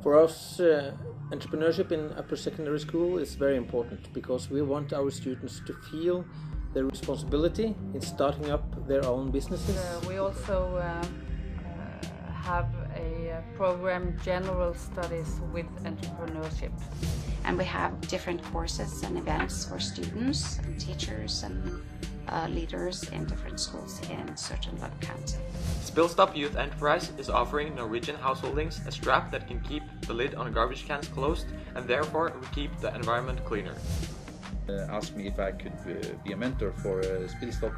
For us, entrepreneurship in upper secondary school is very important because we want our students to feel the responsibility in starting up their own businesses. We also have a program, General Studies with Entrepreneurship. And we have different courses and events for students and teachers and leaders in different schools in Sør-Trøndelag County. Spillstop Youth Enterprise is offering Norwegian householdings a strap that can keep the lid on garbage cans closed and therefore keep the environment cleaner. Asked me if I could be a mentor for Spillstop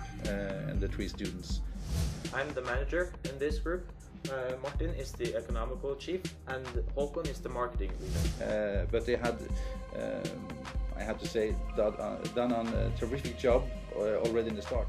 and the 3 students. I'm the manager in this group. Martin is the economical chief and Håkon is the marketing leader. But they had, I have to say, done a terrific job already in the start.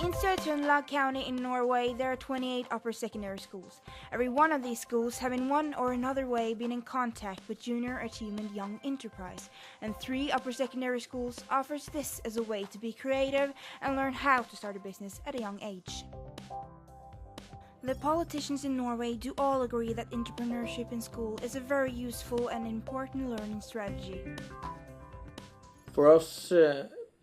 In Sør-Trøndelag County in Norway, there are 28 upper secondary schools. Every one of these schools have in one or another way been in contact with Junior Achievement Young Enterprise, and 3 upper secondary schools offers this as a way to be creative and learn how to start a business at a young age. The politicians in Norway do all agree that entrepreneurship in school is a very useful and important learning strategy. For us,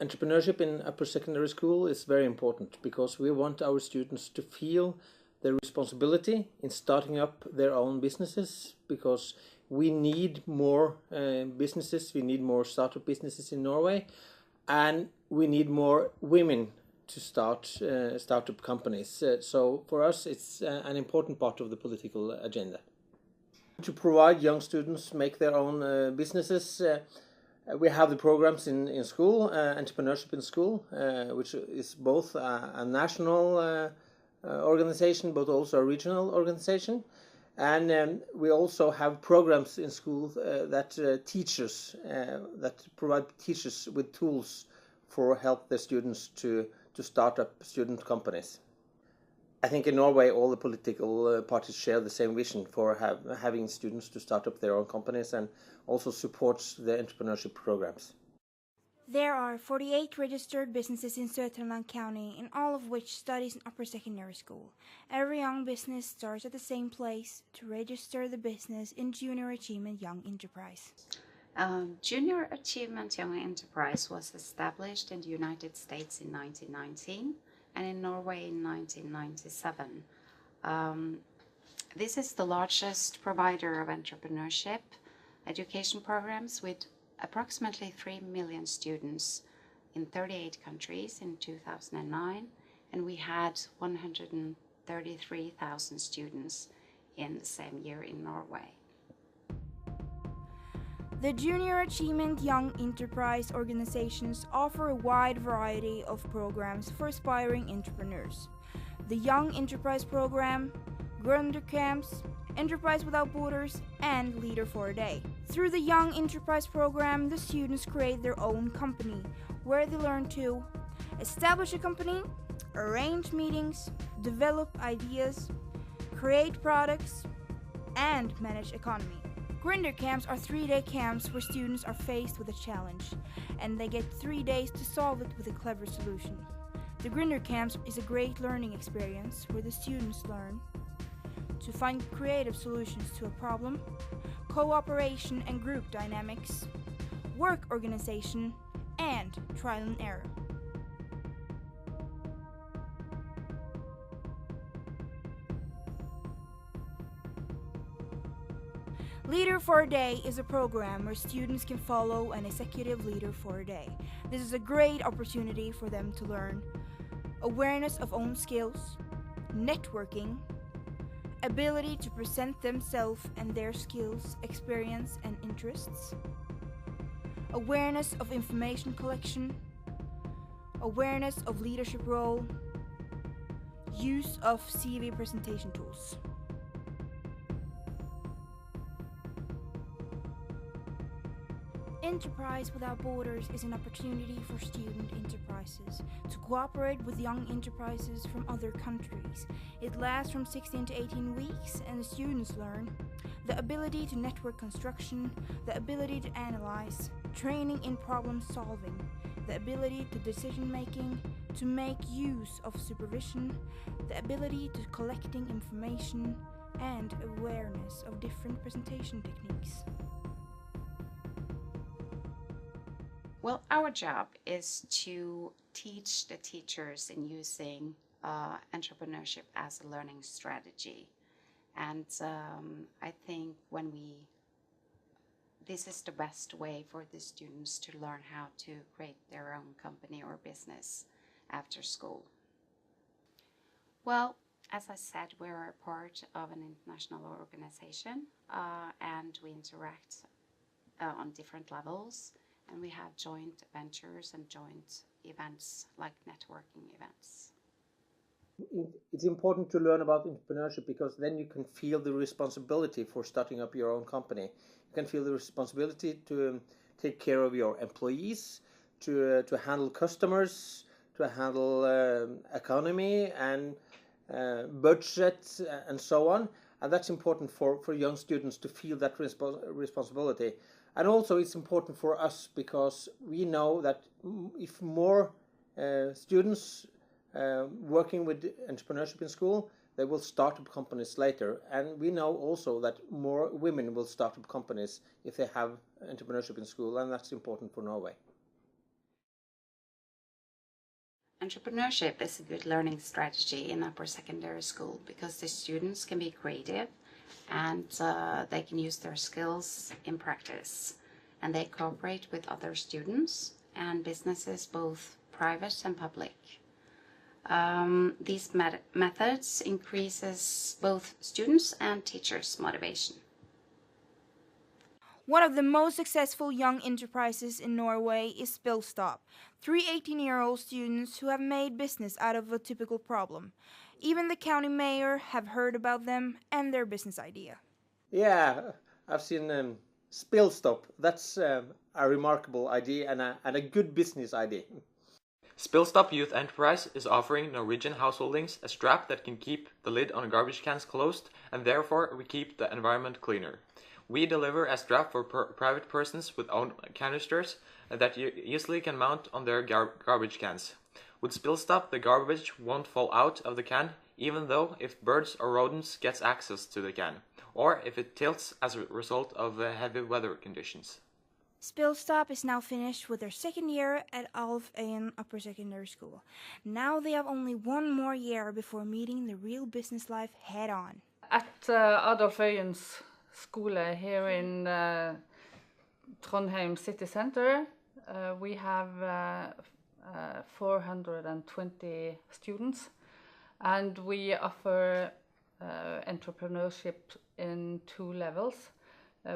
entrepreneurship in upper secondary school is very important because we want our students to feel the responsibility in starting up their own businesses, because we need more businesses, we need more startup businesses in Norway, and we need more women to start startup companies. So for us it's an important part of the political agenda. To provide young students make their own businesses, we have the programs in school, entrepreneurship in school, which is both a national organization but also a regional organization. And we also have programs in school that provide teachers with tools for help the students to start up student companies. I think in Norway all the political parties share the same vision for having students to start up their own companies, and also supports the entrepreneurship programs. There are 48 registered businesses in Sør-Trøndelag County, in all of which studies in upper secondary school. Every young business starts at the same place to register the business in Junior Achievement Young Enterprise. Junior Achievement Young Enterprise was established in the United States in 1919 and in Norway in 1997. This is the largest provider of entrepreneurship education programs with approximately 3 million students in 38 countries in 2009, and we had 133,000 students in the same year in Norway. The Junior Achievement Young Enterprise organizations offer a wide variety of programs for aspiring entrepreneurs. The Young Enterprise Program, Gründer Camps, Enterprise Without Borders, and Leader for a Day. Through the Young Enterprise Program, the students create their own company, where they learn to establish a company, arrange meetings, develop ideas, create products, and manage economy. Gründer Camps are 3-day camps where students are faced with a challenge, and they get 3 days to solve it with a clever solution. The Gründer Camps is a great learning experience where the students learn to find creative solutions to a problem, cooperation and group dynamics, work organization, and trial and error. Leader for a Day is a program where students can follow an executive leader for a day. This is a great opportunity for them to learn awareness of own skills, networking, ability to present themselves and their skills, experience, and interests, awareness of information collection, awareness of leadership role, use of CV presentation tools. Enterprise Without Borders is an opportunity for student enterprises to cooperate with young enterprises from other countries. It lasts from 16 to 18 weeks, and the students learn the ability to network construction, the ability to analyze, training in problem solving, the ability to decision making, to make use of supervision, the ability to collecting information, and awareness of different presentation techniques. Well, our job is to teach the teachers in using entrepreneurship as a learning strategy. And I think this is the best way for the students to learn how to create their own company or business after school. Well, as I said, we're a part of an international organization and we interact on different levels. And we have joint ventures and joint events like networking events. It's important to learn about entrepreneurship because then you can feel the responsibility for starting up your own company. You can feel the responsibility to take care of your employees, to handle customers, to handle economy and budget and so on. And that's important for young students to feel that responsibility. And also it's important for us because we know that if more students working with entrepreneurship in school, they will start up companies later. And we know also that more women will start up companies if they have entrepreneurship in school, and that's important for Norway. Entrepreneurship is a good learning strategy in upper secondary school because the students can be creative and they can use their skills in practice. And they cooperate with other students and businesses, both private and public. These methods increases both students and teachers' motivation. One of the most successful young enterprises in Norway is Spillstop, 3 18-year-old students who have made business out of a typical problem. Even the county mayor have heard about them and their business idea. Yeah, I've seen Spillstop. That's a remarkable idea and a good business idea. Spillstop Youth Enterprise is offering Norwegian householdings a strap that can keep the lid on garbage cans closed and therefore we keep the environment cleaner. We deliver a strap for private persons with own canisters that you easily can mount on their garbage cans. With Spillstop, the garbage won't fall out of the can, even though if birds or rodents gets access to the can, or if it tilts as a result of heavy weather conditions. Spillstop is now finished with their second year at Alf-Øyen Upper Secondary School. Now they have only one more year before meeting the real business life head on. At Adolf-Øyen's skole here in Trondheim city center, we have 420 students, and we offer entrepreneurship in 2 levels.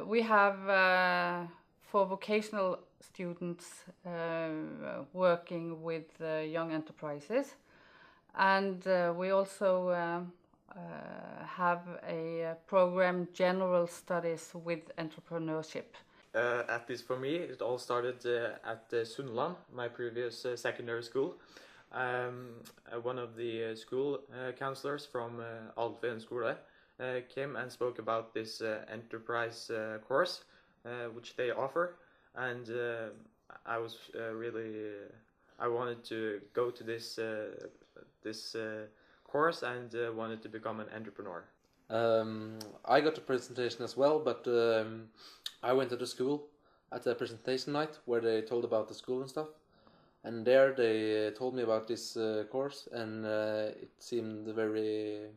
We have for vocational students working with young enterprises, and we also have a program General Studies with Entrepreneurship. At least for me, it all started at Sundland, my previous secondary school. One of the school counselors from Alf-Øyen skole came and spoke about this enterprise course which they offer, and I was I wanted to go to this course and wanted to become an entrepreneur. I got a presentation as well, but I went to the school at a presentation night where they told about the school and stuff, and there they told me about this course, and it seemed very,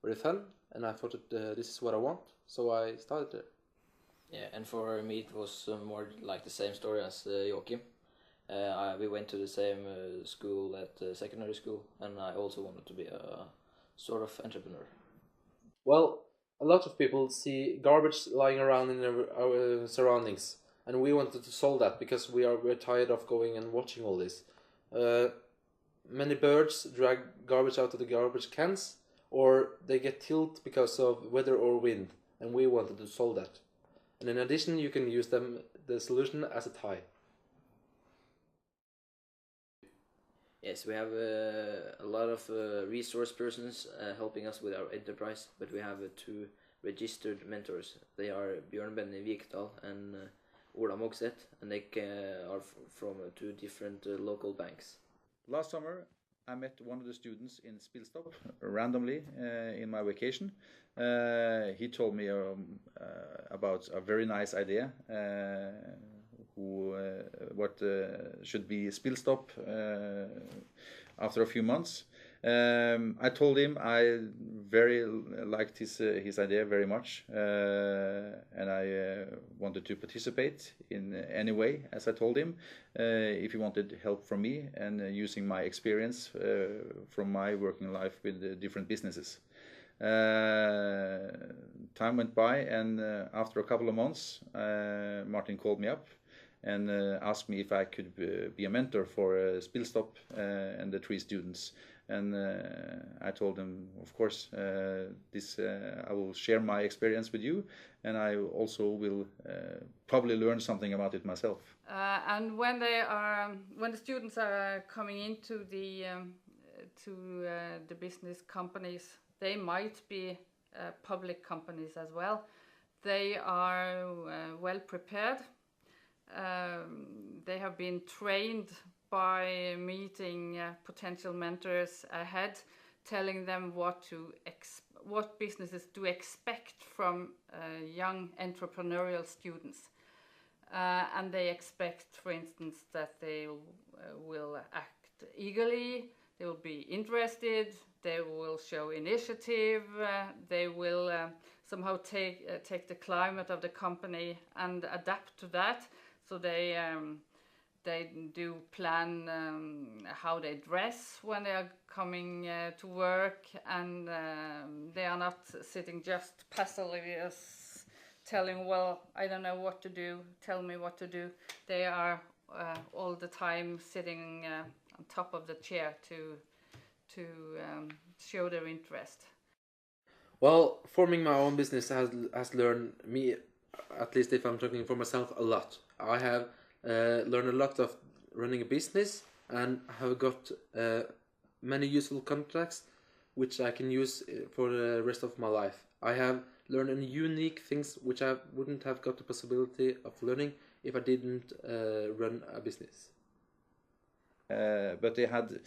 very fun, and I thought that this is what I want, so I started there. Yeah, and for me it was more like the same story as Joachim. We went to the same school at secondary school, and I also wanted to be a sort of entrepreneur. Well, a lot of people see garbage lying around in our surroundings, and we wanted to solve that because we're tired of going and watching all this. Many birds drag garbage out of the garbage cans, or they get killed because of weather or wind, and we wanted to solve that. And in addition, you can use the solution as a tie. Yes, we have a lot of resource persons helping us with our enterprise, but we have 2 registered mentors. They are Bjørn Benny Vikdal and Ola Mogseth, and they are from 2 different local banks. Last summer, I met one of the students in Spillstopp randomly in my vacation. He told me about a very nice idea, what should be Spillstopp after a few months. I told him I very liked his idea very much, and I wanted to participate in any way, as I told him, if he wanted help from me and using my experience from my working life with different businesses. Time went by, and after a couple of months, Martin called me up and asked me if I could be a mentor for Spillstopp and the 3 students. And I told him, of course, I will share my experience with you, and I also will probably learn something about it myself. And when the students are coming into the business companies, they might be public companies as well. They are well prepared. They have been trained by meeting potential mentors ahead, telling them what businesses to expect from young entrepreneurial students. And they expect, for instance, that they will act eagerly, they will be interested, they will show initiative, they will somehow take the climate of the company and adapt to that. So they do plan how they dress when they are coming to work, and they are not sitting just passively telling, well, I don't know what to do, tell me what to do. They are all the time sitting on top of the chair to show their interest. Well, forming my own business has learned me, at least if I'm talking for myself, a lot. I have learned a lot of running a business and have got many useful contacts which I can use for the rest of my life. I have learned unique things which I wouldn't have got the possibility of learning if I didn't run a business. But they had,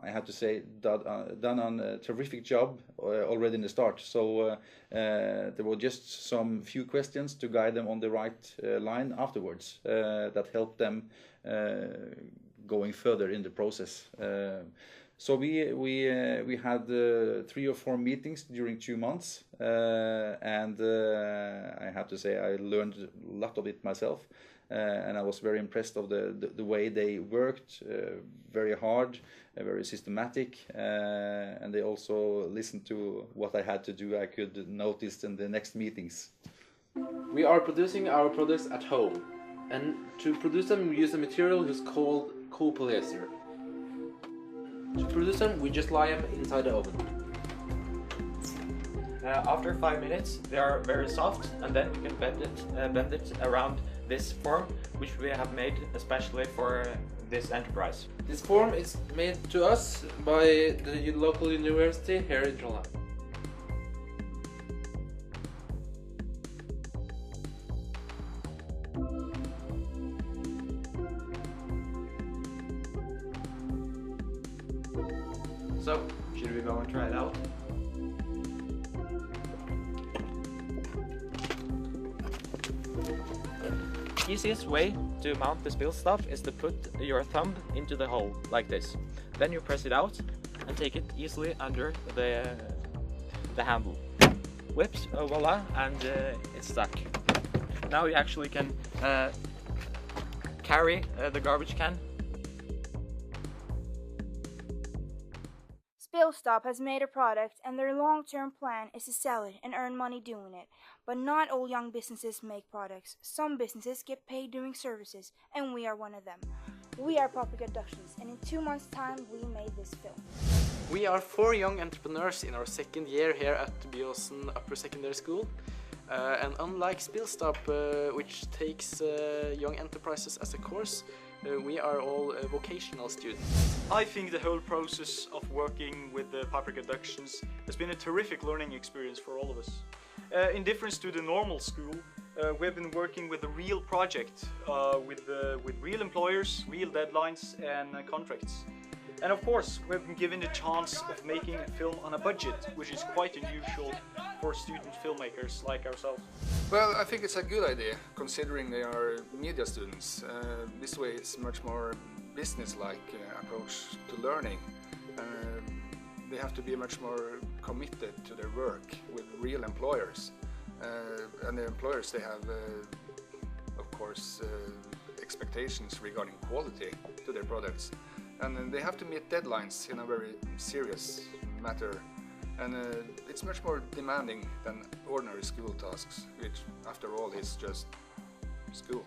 I have to say, done a terrific job already in the start. So there were just some few questions to guide them on the right line afterwards that helped them going further in the process. So we had 3 or 4 meetings during 2 months, and I have to say I learned a lot of it myself. And I was very impressed of the way they worked, very hard, very systematic, and they also listened to what I had to do. I could notice in the next meetings. We are producing our products at home, and to produce them we use a material which is called copolyester. To produce them we just lie them inside the oven. After 5 minutes they are very soft, and then we can bend it around this form which we have made especially for this enterprise. This form is made to us by the local university here in Trondheim. So, should we go and try it out? Easiest way to mount the Spillstopp is to put your thumb into the hole like this. Then you press it out and take it easily under the handle. Whips, voila, and it's stuck. Now you actually can carry the garbage can. Spillstopp has made a product, and their long-term plan is to sell it and earn money doing it. But not all young businesses make products. Some businesses get paid doing services, and we are one of them. We are Progetto, and in 2 months' time we made this film. We are 4 young entrepreneurs in our second year here at Byåsen Upper Secondary School. And unlike Spillstop, which takes young enterprises as a course, we are all vocational students. I think the whole process of working with the Piper Productions has been a terrific learning experience for all of us. In difference to the normal school, we have been working with a real project, with real employers, real deadlines and contracts. And of course, we've been given the chance of making a film on a budget, which is quite unusual for student filmmakers like ourselves. Well, I think it's a good idea, considering they are media students. This way it's much more business-like approach to learning. They have to be much more committed to their work with real employers. And the employers, they have, of course, expectations regarding quality to their products. And they have to meet deadlines in a very serious matter. And it's much more demanding than ordinary school tasks, which after all is just school.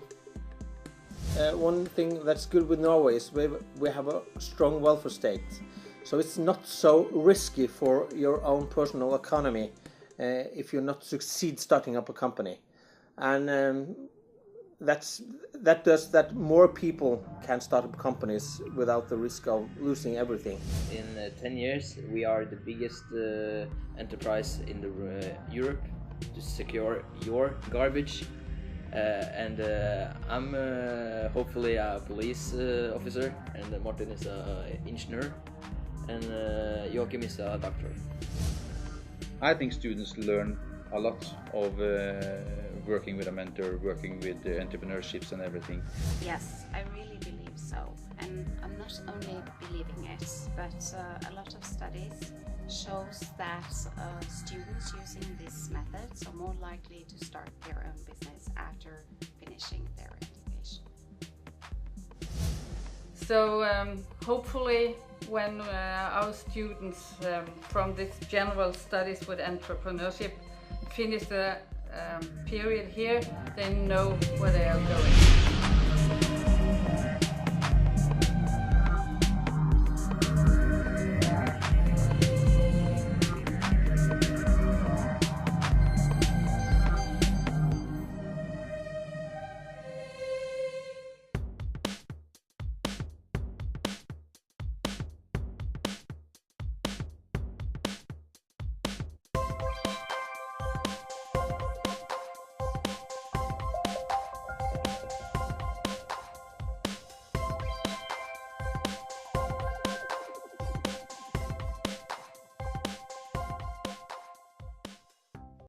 One thing that's good with Norway is we have a strong welfare state. So it's not so risky for your own personal economy if you not succeed starting up a company. And that does that more people can start up companies without the risk of losing everything. In 10 years we are the biggest enterprise in Europe to secure your garbage, and I'm hopefully a police officer, and Martin is an engineer, and Joachim is a doctor. I think students learn a lot of working with a mentor, working with entrepreneurships and everything. Yes, I really believe so. And I'm not only believing it, but a lot of studies shows that students using these methods are more likely to start their own business after finishing their education. So hopefully when our students from this general studies with entrepreneurship finish the period here, they know where they are going.